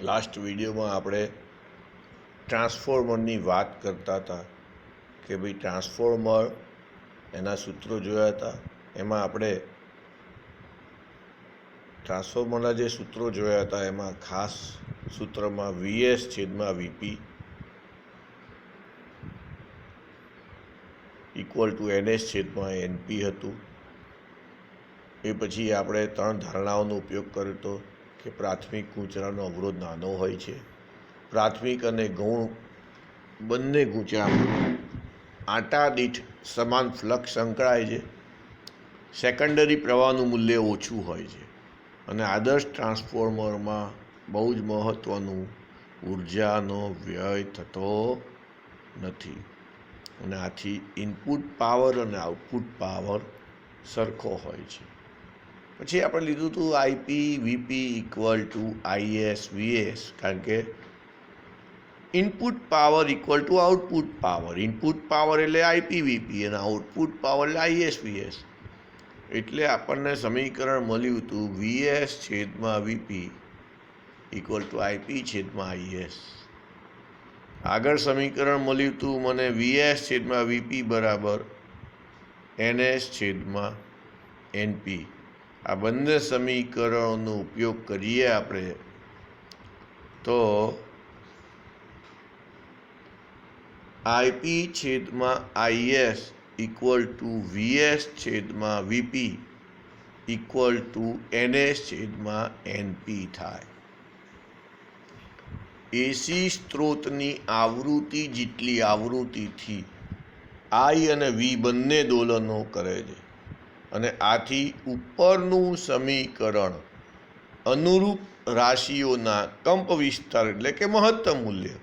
Last વિડીયોમાં આપણે ટ્રાન્સફોર્મરની વાત કરતા હતા કે ભાઈ ટ્રાન્સફોર્મર એના સૂત્રો જોયા હતા. એમાં આપણે ટ્રાન્સફોર્મરના જે સૂત્રો જોયા હતા એમાં ખાસ સૂત્રમાં VS/VP =NS/NP હતું. એ પછી આપણે 3 ધારણાઓનો ઉપયોગ કર્યો હતો કે પ્રાથમિક ગૂંચળાનો અવરોધ નાનો હોય છે, પ્રાથમિક અને ગૌણ બંને ગૂંચળામાં આંટા દીઠ સમાન ફ્લક્સ સંકળાય છે, સેકન્ડરી પ્રવાહનું મૂલ્ય ઓછું હોય છે અને આદર્શ ટ્રાન્સફોર્મરમાં બહુ જ મહત્ત્વનું ઉર્જાનો વ્યય થતો નથી અને આથી ઇનપુટ પાવર અને આઉટપુટ પાવર સરખો હોય છે. પછી આપણે લીધું હતું IP/VP =IS/VS, કારણ કે input power output power, input power એટલે IP/VP અને આઉટપુટ પાવર એટલે IS/VS. એટલે આપણને સમીકરણ મળ્યું હતું VS/VP =IP/IS. આગળ સમીકરણ મળ્યું હતું મને VS/VP =NS/NP. આ બંને સમીકરણોનો ઉપયોગ કરીએ આપણે તો IP/IS VS/VP =NS/NP થાય. એસી સ્ત્રોતની આવૃત્તિ જેટલી આવૃત્તિથી I અને V બંને દોલનો કરે છે અને આથી ઉપરનું સમીકરણ અનુરૂપ રાશિઓના કંપ વિસ્તાર એટલે કે મહત્તમ મૂલ્ય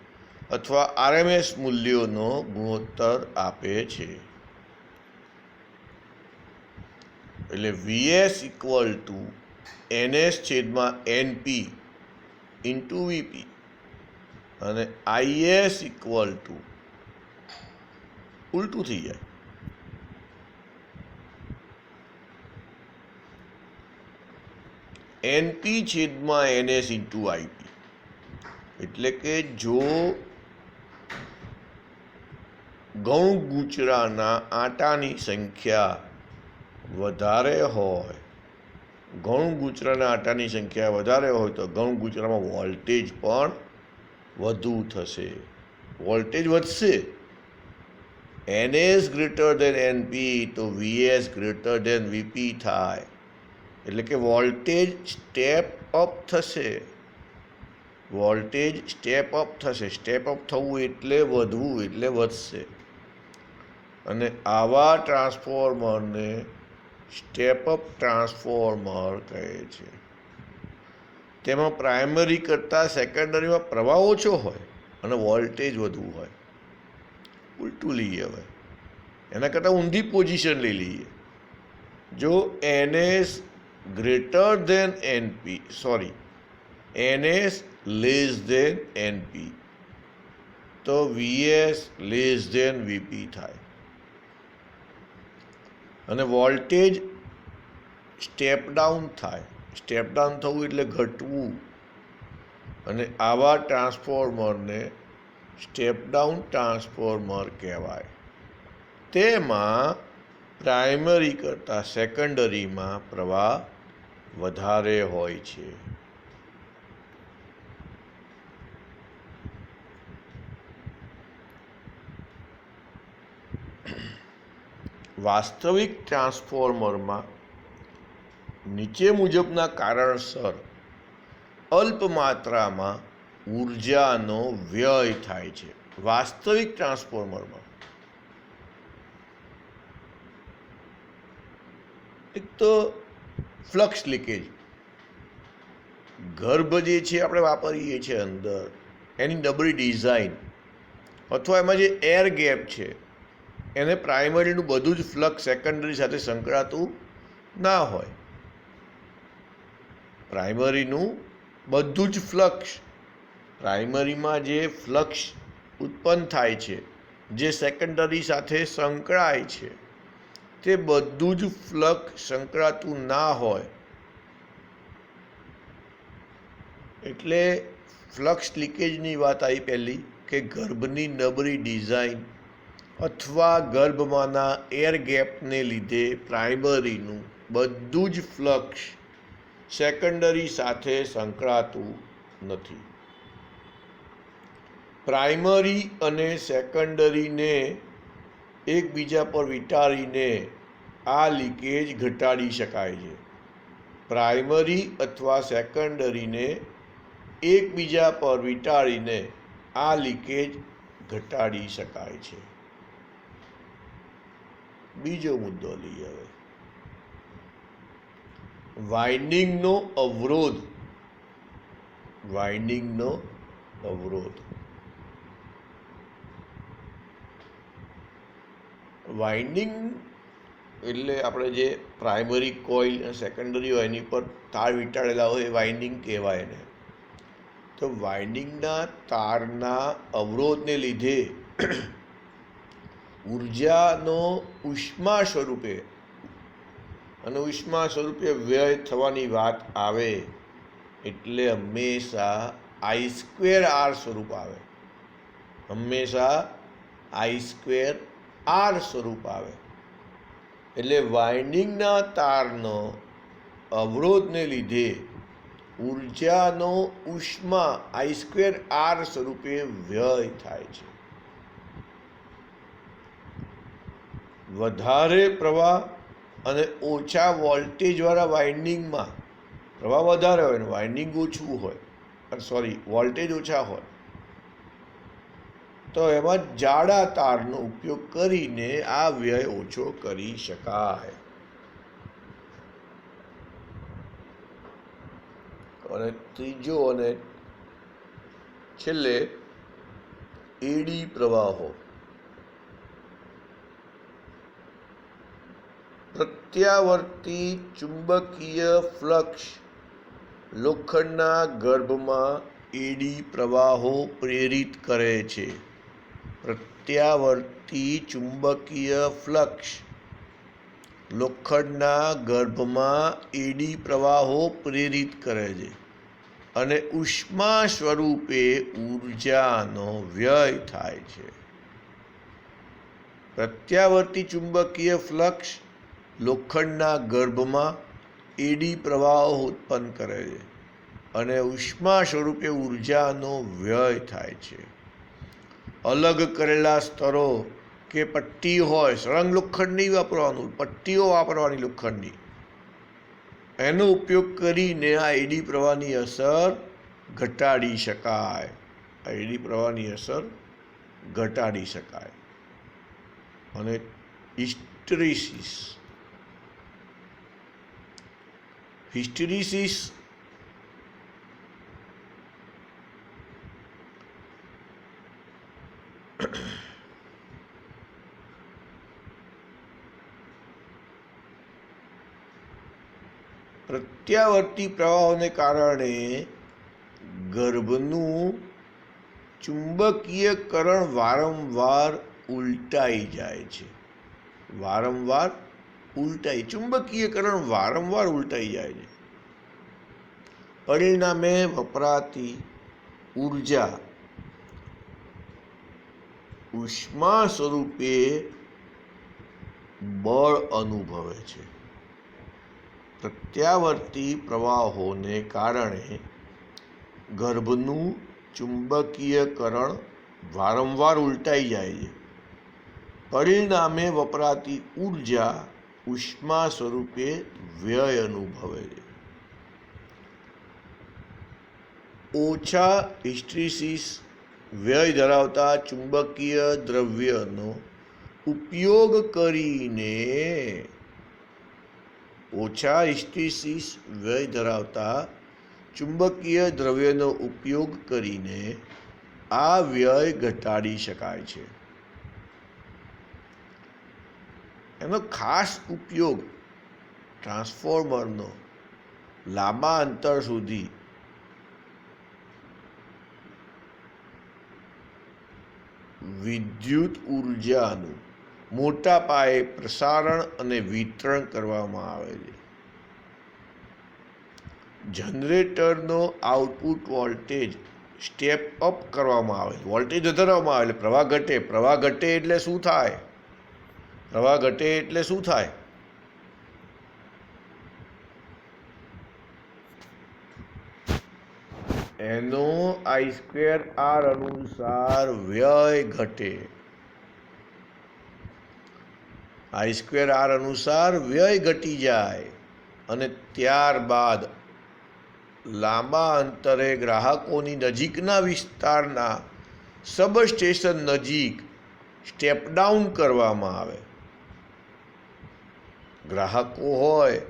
અથવા RMS મૂલ્યોનો ગુણોત્તર આપે છે. એટલે VS =NS/NP × VP અને IS ઉલટું થઈ જાય NP/NS × IP. એટલે કે જો ગૌણ ગૂંચળાના આંટાની સંખ્યા વધારે હોય, ગૌણ ગૂંચળાના આંટાની સંખ્યા વધારે હોય તો ગૌણ ગૂંચળામાં વોલ્ટેજ પણ વધુ થશે, વોલ્ટેજ વધશે. NS > NP તો VS > VP થાય, એટલે કે વોલ્ટેજ સ્ટેપ અપ થશે. વોલ્ટેજ સ્ટેપ અપ થશે. સ્ટેપ અપ થવું એટલે વધવું, એટલે વધશે. અને આવા ટ્રાન્સફોર્મરને સ્ટેપ અપ ટ્રાન્સફોર્મર કહે છે. તેમાં પ્રાઇમરી કરતાં સેકન્ડરીમાં પ્રવાહ ઓછો હોય અને વોલ્ટેજ વધુ હોય. ઉલટું લઈએ, હવે એના કરતાં ઊંધી પોઝિશન લઈ લઈએ. જો NS NP તો VS < VP થાય અને વોલ્ટેજ સ્ટેપ ડાઉન થાય. સ્ટેપ ડાઉન થવું એટલે ઘટવું, અને આવા ટ્રાન્સફોર્મરને સ્ટેપ ડાઉન ટ્રાન્સફોર્મર કહેવાય. તેમાં પ્રાઇમરી કરતાં સેકન્ડરીમાં પ્રવાહ વધારે હોય છે. વાસ્તવિક ટ્રાન્સફોર્મરમાં નીચે મુજબના કારણસર અલ્પ માત્રામાં ઉર્જાનો વ્યય થાય છે. વાસ્તવિક ટ્રાન્સફોર્મરમાં એક તો ફ્લક્સ લીકેજ, ગર્ભ જે છે આપણે વાપરીએ છીએ અંદર, એની નબળી ડિઝાઇન અથવા એમાં જે એર ગેપ છે એને પ્રાઇમરીનું બધું જ ફ્લક્સ સેકન્ડરી સાથે સંકળાતું ના હોય. પ્રાઇમરીનું બધું જ ફ્લક્સ, પ્રાઇમરીમાં જે ફ્લક્સ ઉત્પન્ન થાય છે, જે સેકન્ડરી સાથે સંકળાય છે, તે બધું જ ફ્લક્સ સંકળાતું ના હોય. એટલે ફ્લક્સ લીકેજની વાત આવી પહેલી કે ગર્ભની નબળી ડિઝાઇન અથવા ગર્ભમાંના એર ગેપને લીધે પ્રાઇમરીનું બધું જ ફ્લક્સ સેકન્ડરી સાથે સંકળાતું નથી. પ્રાઇમરી અને સેકન્ડરીને એકબીજા પર વીંટાળીને આ લીકેજ ઘટાડી શકાય છે. પ્રાઇમરી અથવા સેકન્ડરીને એકબીજા પર વીંટાળીને આ લીકેજ ઘટાડી શકાય છે. બીજો મુદ્દો લઈએ હવે. વાઇન્ડિંગનો અવરોધ. વાઇન્ડિંગનો અવરોધ. વાઇન્ડિંગ એટલે આપણે જે પ્રાઇમરી કોઇલ અને સેકન્ડરી હોય એની પર તાર વીંટાળેલા હોય એ વાઇન્ડિંગ કહેવાય એને. તો વાઇન્ડિંગના તારના અવરોધને લીધે ઉર્જાનો ઉષ્મા સ્વરૂપે વ્યય થવાની વાત આવે એટલે હંમેશા I²R સ્વરૂપ આવે. હંમેશા I²R સ્વરૂપ આવે. એટલે વાઇન્ડિંગના તારનો અવરોધને લીધે ઉર્જાનો ઉષ્મા I²R સ્વરૂપે વ્યય થાય છે. વધારે પ્રવાહ અને ઓછા વોલ્ટેજવાળા વાઇન્ડિંગમાં પ્રવાહ વધારે હોય ને વાઇન્ડિંગ ઓછું હોય, વોલ્ટેજ ઓછા હોય, તો એમાં જાડા તારનો ઉપયોગ કરીને આ વ્યય ઓછો કરી શકાય. અને ત્રીજો અને છેલ્લે એડી પ્રવાહો. પ્રત્યાવર્તી ચુંબકીય ફ્લક્સ લોખંડના ગર્ભમાં એડી પ્રવાહો પ્રેરિત કરે છે. પ્રત્યાવર્તી ચુંબકીય ફ્લક્સ લોખંડના ગર્ભમાં એડી પ્રવાહો પ્રેરિત કરે છે અને ઉષ્મા સ્વરૂપે ઉર્જાનો વ્યય થાય છે. પ્રત્યાવર્તી ચુંબકીય ફ્લક્સ લોખંડના ગર્ભમાં એડી પ્રવાહો ઉત્પન્ન કરે છે અને ઉષ્મા સ્વરૂપે ઉર્જાનો વ્યય થાય છે. અલગ કરેલા સ્તરો કે પટ્ટી હોય, સળંગ લોખંડ નહીં વાપરવાનું, પટ્ટીઓ વાપરવાની લોખંડની, એનો ઉપયોગ કરીને આ એડી પ્રવાહની અસર ઘટાડી શકાય. આ એડી પ્રવાહની અસર ઘટાડી શકાય. અને હિસ્ટેરીસિસ પ્રત્યાવર્તી પ્રવાહોને કારણે ગર્ભનું ચુંબકીયકરણ વારંવાર ઉલટાઈ જાય છે. ચુંબકીયકરણ વારંવાર ઉલટાઈ જાય છે. પરિણામે વપરાતી ઉર્જા ઉષ્મા સ્વરૂપે બળ અનુભવે છે. પ્રત્યાવર્તી પ્રવાહોને કારણે ગર્ભનું ચુંબકીયકરણ વારંવાર ઉલટાઈ જાય છે. પરિણામે વપરાતી ઉર્જા ઉષ્મા સ્વરૂપે વ્યય અનુભવે છે. ઓછા હિસ્ટેરીસિસ વ્યય ધરાવતા ચુંબકીય દ્રવ્યનો ઉપયોગ કરીને ઓછા હિસ્ટેરીસિસ વ્યય ધરાવતા ચુંબકીય દ્રવ્યનો ઉપયોગ કરીને આ વ્યય ઘટાડી શકાય છે. એનો ખાસ ઉપયોગ ટ્રાન્સફોર્મરનો લાંબા અંતર સુધી વિદ્યુત ઉર્જાનું મોટા પાયે પ્રસારણ અને વિતરણ કરવામાં આવે છે. જનરેટરનો આઉટપુટ વોલ્ટેજ સ્ટેપ અપ કરવામાં આવે, વોલ્ટેજ વધારવામાં આવે એટલે પ્રવાહ ઘટે. પ્રવાહ ઘટે એટલે શું થાય? પ્રવાહ ઘટે એટલે શું થાય? એનો I²R અનુસાર વ્યય ઘટે. I²R અનુસાર વ્યય ઘટી જાય અને ત્યારબાદ લાંબા અંતરે ગ્રાહકોની નજીકના વિસ્તારના સબસ્ટેશન નજીક સ્ટેપ ડાઉન કરવામાં આવે. ગ્રાહકો હોય,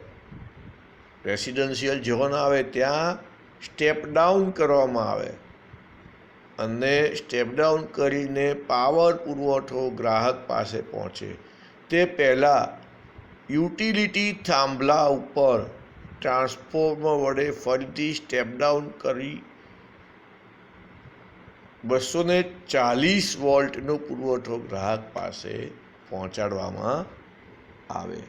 રેસિડેન્શિયલ ઝોન આવે ત્યાં સ્ટેપ ડાઉન કરવામાં આવે અને સ્ટેપ ડાઉન કરીને પાવર પુરવઠો ગ્રાહક પાસે પહોંચે તે પહેલાં યુટિલિટી થાંભલા ઉપર ટ્રાન્સફોર્મર વડે ફરીથી સ્ટેપ ડાઉન કરી 240 વોલ્ટનો પુરવઠો ગ્રાહક પાસે પહોંચાડવામાં આવે.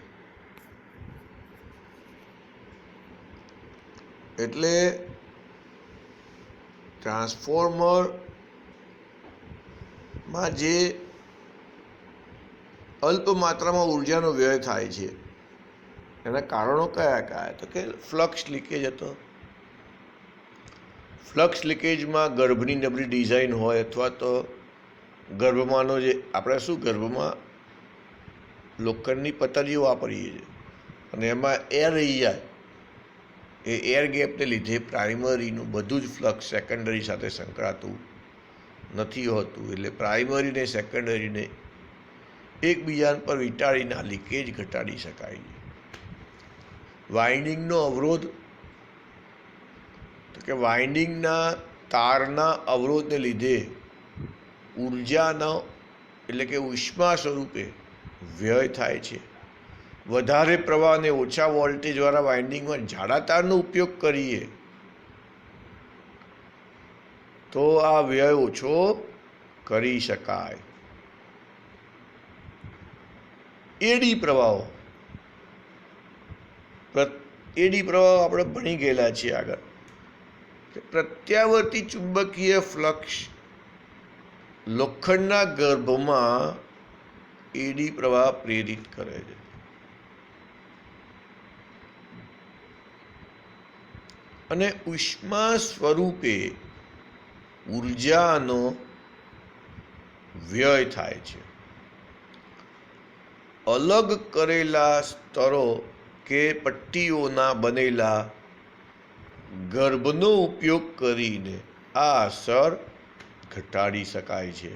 એટલે ટ્રાન્સફોર્મરમાં જે અલ્પ માત્રામાં ઉર્જાનો વ્યય થાય છે એના કારણો કયા કયા? તો કે ફ્લક્સ લીકેજ હતો. ફ્લક્સ લીકેજમાં ગર્ભની નબળી ડિઝાઇન હોય અથવા તો ગર્ભમાંનો જે આપણે શું ગર્ભમાં લોખંડની પતરીઓ વાપરીએ છીએ અને એમાં એર રહી જાય, એ એર ગેપને લીધે પ્રાઇમરીનું બધું જ ફ્લક્સ સેકન્ડરી સાથે સંકળાતું નથી હોતું. એટલે પ્રાઇમરી ને સેકન્ડરીને એકબીજા પર વીંટાળીને આ લીકેજ ઘટાડી શકાય છે. વાઇન્ડિંગનો અવરોધ, તો કે વાઇન્ડિંગના તારના અવરોધને લીધે ઉર્જાનો એટલે કે ઉષ્મા સ્વરૂપે વ્યય થાય છે. વધારે પ્રવાહ અને ઓછા વોલ્ટેજવાળા વાઇન્ડિંગમાં જાડા તારનો ઉપયોગ કરીએ તો આ વ્યય ઓછો કરી શકાય. એડી પ્રવાહો, એડી પ્રવાહો આપણે ભણી ગયેલા છીએ આગળ. પ્રત્યાવર્તી ચુંબકીય ફ્લક્સ લોખંડના ગર્ભમાં એડી પ્રવાહ પ્રેરિત કરે છે. અને ઉષ્મા સ્વરૂપે ઉર્જાનો વ્યય થાય છે. અલગ કરેલા સ્તરો કે પટ્ટીઓના બનેલા ગર્ભનો ઉપયોગ કરીને આ અસર ઘટાડી શકાય છે.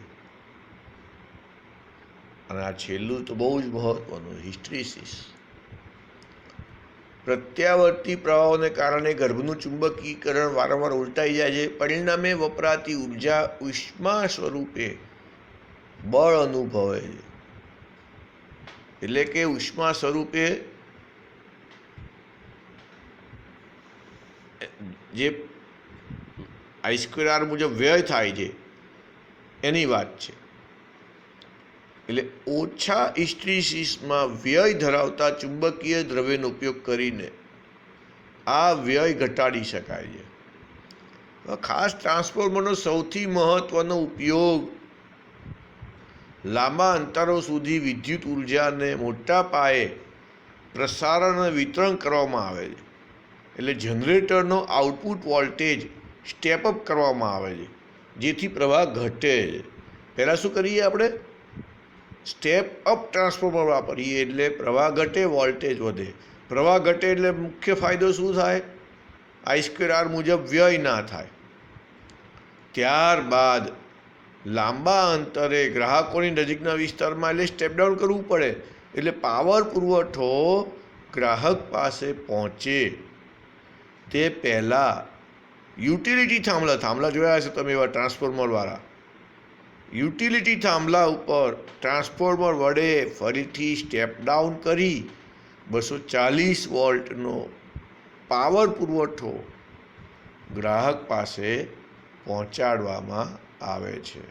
અને આ છેલ્લું તો બહુ જ મહત્વનું, હિસ્ટ્રીસિસ. પ્રત્યાવર્તી પ્રવાહોને કારણે ગર્ભનું ચુંબકીકરણ વારંવાર ઉલટાઈ જાય છે. પરિણામે વપરાતી ઉર્જા ઉષ્મા સ્વરૂપે બળ અનુભવે છે. એટલે કે ઉષ્મા સ્વરૂપે જે I²R મુજબ વ્યય થાય છે એની વાત છે. એટલે ઓછા હિસ્ટ્રીસિસમાં વ્યય ધરાવતા ચુંબકીય દ્રવ્યનો ઉપયોગ કરીને આ વ્યય ઘટાડી શકાય છે. ખાસ ટ્રાન્સફોર્મરનો સૌથી મહત્વનો ઉપયોગ લાંબા અંતરો સુધી વિદ્યુત ઉર્જાને મોટા પાયે પ્રસારણ અને વિતરણ કરવામાં આવે છે. એટલે જનરેટરનો આઉટપુટ વોલ્ટેજ સ્ટેપ અપ કરવામાં આવે છે જેથી પ્રવાહ ઘટે. પહેલાં શું કરીએ આપણે? સ્ટેપ અપ ટ્રાન્સફોર્મર વાપરીએ એટલે પ્રવાહ ઘટે, વોલ્ટેજ વધે. પ્રવાહ ઘટે એટલે મુખ્ય ફાયદો શું થાય? I²R મુજબ વ્યય ના થાય. ત્યારબાદ લાંબા અંતરે ગ્રાહકોની નજીકના વિસ્તારમાં એટલે સ્ટેપ ડાઉન કરવું પડે એટલે પાવર પુરવઠો ગ્રાહક પાસે પહોંચે તે પહેલાં યુટિલિટી થાંભલા જોયા હશે તમે એવા ટ્રાન્સફોર્મરવાળા, યુટિલિટી થાંભલા ઉપર ટ્રાન્સફોર્મર વડે ફરીથી સ્ટેપ ડાઉન કરી 240 વોલ્ટનો પાવર પુરવઠો ગ્રાહક પાસે પહોંચાડવામાં આવે છે.